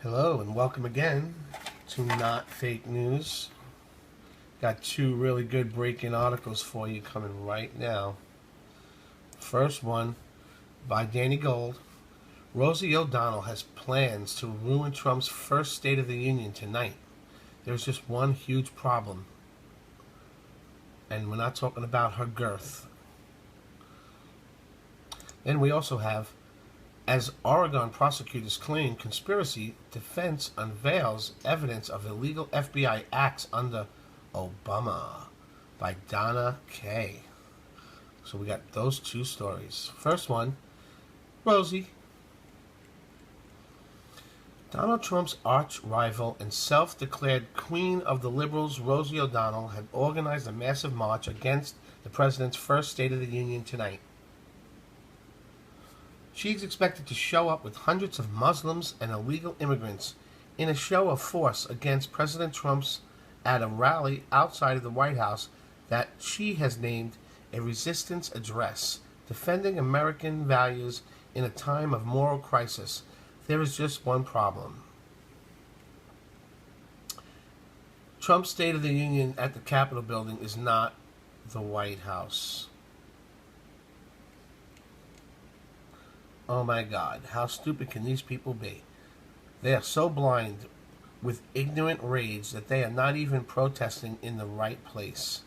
Hello and welcome again to Not Fake News. Got two really good breaking articles for you coming right now. First one by Danny Gold. Rosie O'Donnell has plans to ruin Trump's first State of the Union tonight. There's just one huge problem. And we're not talking about her girth. Then we also have, as Oregon prosecutors claim conspiracy, defense unveils evidence of illegal FBI acts under Obama by Donna Kay. So we got those two stories. First one, Rosie. Donald Trump's arch rival and self-declared queen of the liberals, Rosie O'Donnell, had organized a massive march against the president's first State of the Union tonight. She's expected to show up with hundreds of Muslims and illegal immigrants in a show of force against President Trump's at a rally outside of the White House that she has named a resistance address, defending American values in a time of moral crisis. There is just one problem. Trump's State of the Union at the Capitol building is not the White House. Oh my God, how stupid can these people be? They are so blind with ignorant rage that they are not even protesting in the right place.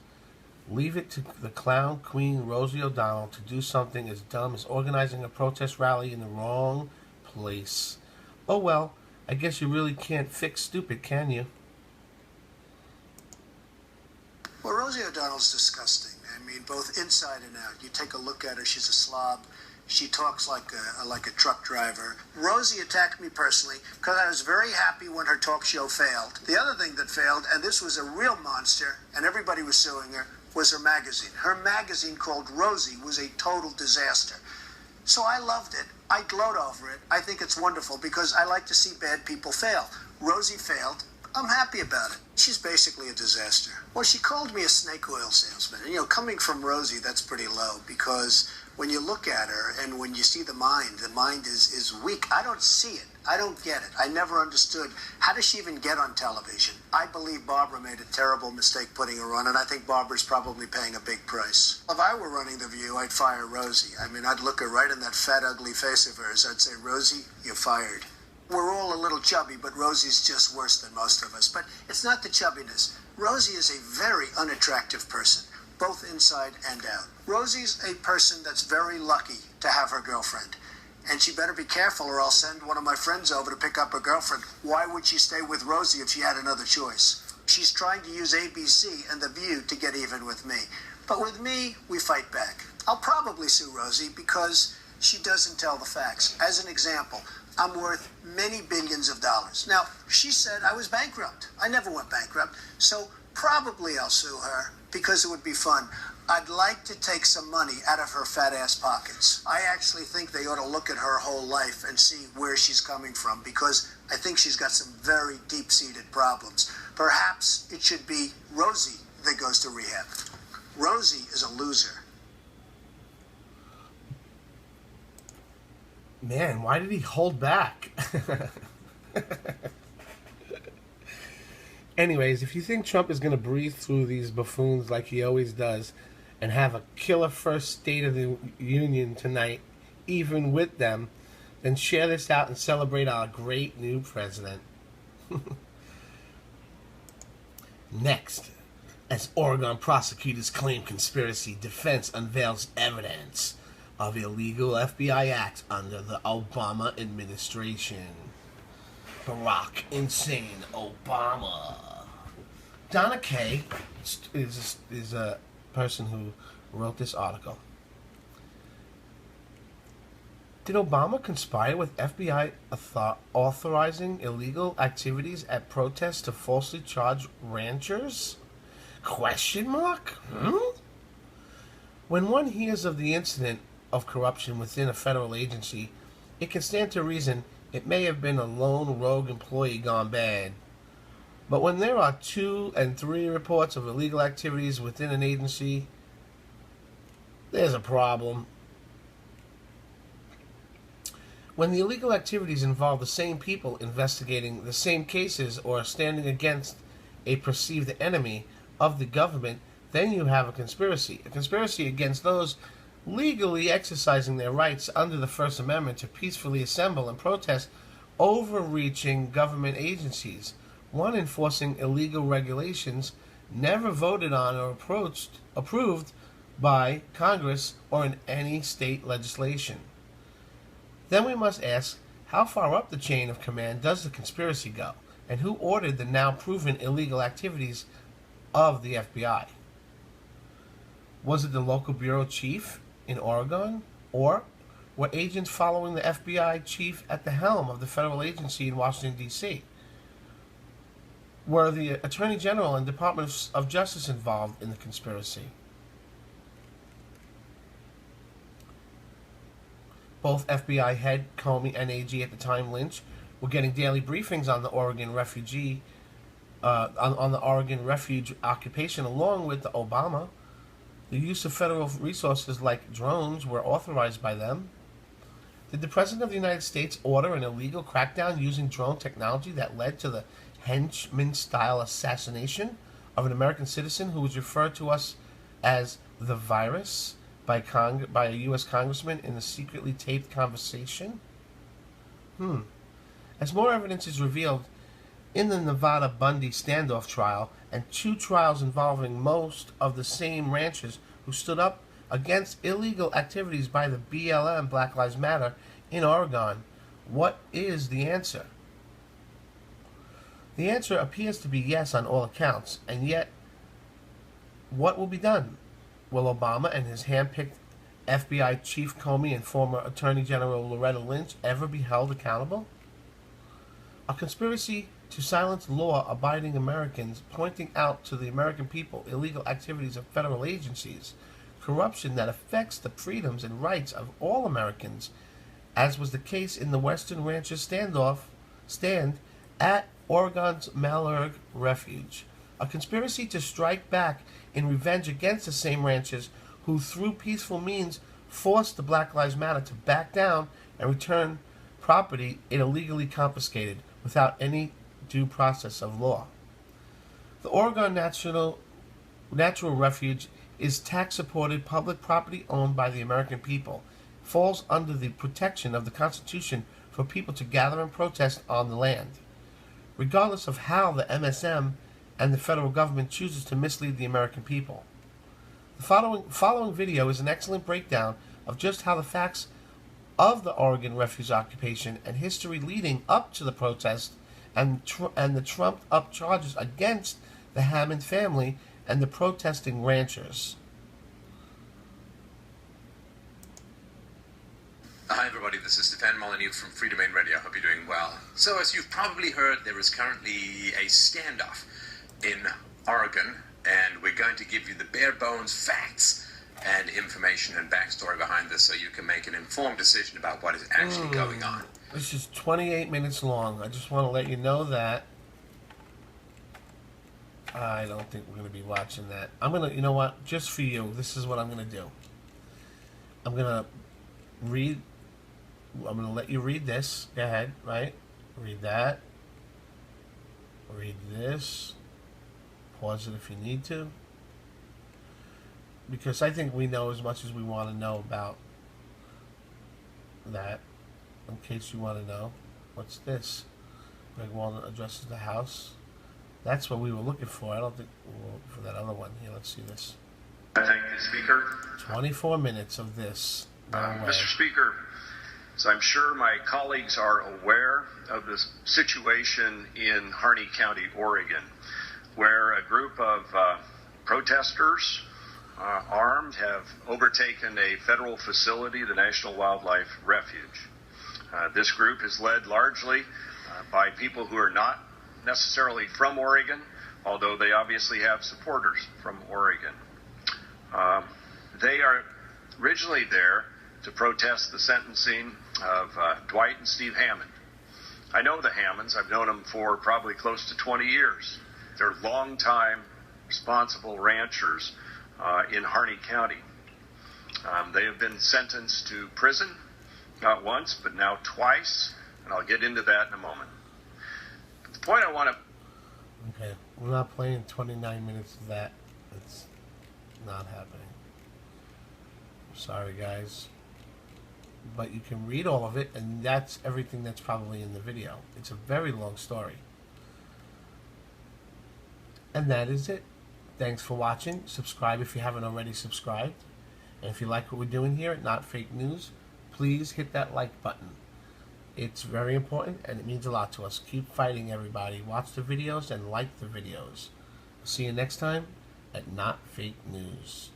Leave it to the clown queen Rosie O'Donnell to do something as dumb as organizing a protest rally in the wrong place. Oh well, I guess you really can't fix stupid, can you? Well, Rosie O'Donnell's disgusting. I mean, both inside and out. You take a look at her, she's a slob. She talks like a truck driver. Rosie attacked me personally because I was very happy when her talk show failed. The other thing that failed, and this was a real monster, and everybody was suing her, was her magazine. Her magazine called Rosie was a total disaster. So I loved it. I gloat over it. I think it's wonderful because I like to see bad people fail. Rosie failed. I'm happy about it. She's basically a disaster. Well, she called me a snake oil salesman. And, coming from Rosie, that's pretty low because when you look at her and when you see the mind is weak. I don't see it. I don't get it. I never understood. How does she even get on television? I believe Barbara made a terrible mistake putting her on, and I think Barbara's probably paying a big price. If I were running The View, I'd fire Rosie. I mean, I'd look her right in that fat, ugly face of hers. I'd say, Rosie, you're fired. We're all a little chubby, but Rosie's just worse than most of us. But it's not the chubbiness. Rosie is a very unattractive person, both inside and out. Rosie's a person that's very lucky to have her girlfriend. And she better be careful or I'll send one of my friends over to pick up her girlfriend. Why would she stay with Rosie if she had another choice? She's trying to use ABC and The View to get even with me. But with me, we fight back. I'll probably sue Rosie because she doesn't tell the facts. As an example, I'm worth many billions of dollars. Now, she said I was bankrupt. I never went bankrupt. So probably I'll sue her because it would be fun. I'd like to take some money out of her fat ass pockets. I actually think they ought to look at her whole life and see where she's coming from because I think she's got some very deep-seated problems. Perhaps it should be Rosie that goes to rehab. Rosie is a loser. Man, why did he hold back? Anyways, if you think Trump is going to breathe through these buffoons like he always does and have a killer first State of the Union tonight, even with them, then share this out and celebrate our great new president. Next, as Oregon prosecutors claim conspiracy, defense unveils evidence of illegal FBI acts under the Obama administration. Barack Insane Obama. Donna Kay is a person who wrote this article. Did Obama conspire with FBI authorizing illegal activities at protests to falsely charge ranchers? Question mark? When one hears of the incident of corruption within a federal agency, it can stand to reason it may have been a lone rogue employee gone bad. But when there are 2 and 3 reports of illegal activities within an agency, there's a problem. When the illegal activities involve the same people investigating the same cases or standing against a perceived enemy of the government, then you have a conspiracy. A conspiracy against those legally exercising their rights under the First Amendment to peacefully assemble and protest overreaching government agencies, one enforcing illegal regulations never voted on or approved by Congress or in any state legislation. Then we must ask, how far up the chain of command does the conspiracy go, and who ordered the now proven illegal activities of the FBI? Was it the local bureau chief in Oregon, or were agents following the FBI chief at the helm of the federal agency in Washington, D.C.? Were the Attorney General and Department of Justice involved in the conspiracy? Both FBI head Comey and AG at the time Lynch were getting daily briefings on the Oregon refugee, on the Oregon refuge occupation, along with the Obama. The use of federal resources like drones were authorized by them. Did the President of the United States order an illegal crackdown using drone technology that led to the henchman-style assassination of an American citizen who was referred to us as the virus by a U.S. congressman in a secretly taped conversation? As more evidence is revealed in the Nevada Bundy standoff trial and 2 trials involving most of the same ranchers who stood up against illegal activities by the BLM, Black Lives Matter, in Oregon, what is the answer? The answer appears to be yes on all accounts, and yet, what will be done? Will Obama and his hand-picked FBI Chief Comey and former Attorney General Loretta Lynch ever be held accountable? A conspiracy to silence law-abiding Americans, pointing out to the American people illegal activities of federal agencies, corruption that affects the freedoms and rights of all Americans, as was the case in the Western Ranchers stand at Oregon's Malheur Refuge. A conspiracy to strike back in revenge against the same ranchers who, through peaceful means, forced the Black Lives Matter to back down and return property it illegally confiscated without any due process of law. The Oregon Natural Refuge is tax-supported public property owned by the American people, falls under the protection of the Constitution for people to gather and protest on the land, regardless of how the MSM and the federal government chooses to mislead the American people. The following video is an excellent breakdown of just how the facts of the Oregon refuge occupation and history leading up to the protest and the trumped-up charges against the Hammond family and the protesting ranchers. Hi everybody, this is Stefan Molyneux from Free Domain Radio. Hope you're doing well. So as you've probably heard, there is currently a standoff in Oregon, and we're going to give you the bare bones facts and information and backstory behind this so you can make an informed decision about what is actually going on. This is 28 minutes long. I just want to let you know that. I don't think we're going to be watching that. I'm going to, you know what, just for you, this is what I'm going to do. I'm going to let you read this. Go ahead, right? Read that. Read this. Pause it if you need to. Because I think we know as much as we want to know about that. In case you want to know. What's this? Greg Walden addresses the House. That's what we were looking for. I don't think we were looking for that other one. Here, let's see this. I thank the Speaker. 24 minutes of this. No way. Mr. Speaker, so I'm sure my colleagues are aware of the situation in Harney County, Oregon, where a group of protesters, armed, have overtaken a federal facility, the National Wildlife Refuge. This group is led largely by people who are not necessarily from Oregon, although they obviously have supporters from Oregon. They are originally there to protest the sentencing of Dwight and Steve Hammond. I know the Hammonds. I've known them for probably close to 20 years. They're longtime responsible ranchers in Harney County. They have been sentenced to prison not once, but now twice, and I'll get into that in a moment. But the point I want to... Okay, we're not playing 29 minutes of that. It's not happening. Sorry, guys. But you can read all of it, and that's everything that's probably in the video. It's a very long story. And that is it. Thanks for watching. Subscribe if you haven't already subscribed. And if you like what we're doing here at Not Fake News, please hit that like button. It's very important, and it means a lot to us. Keep fighting, everybody. Watch the videos and like the videos. See you next time at Not Fake News.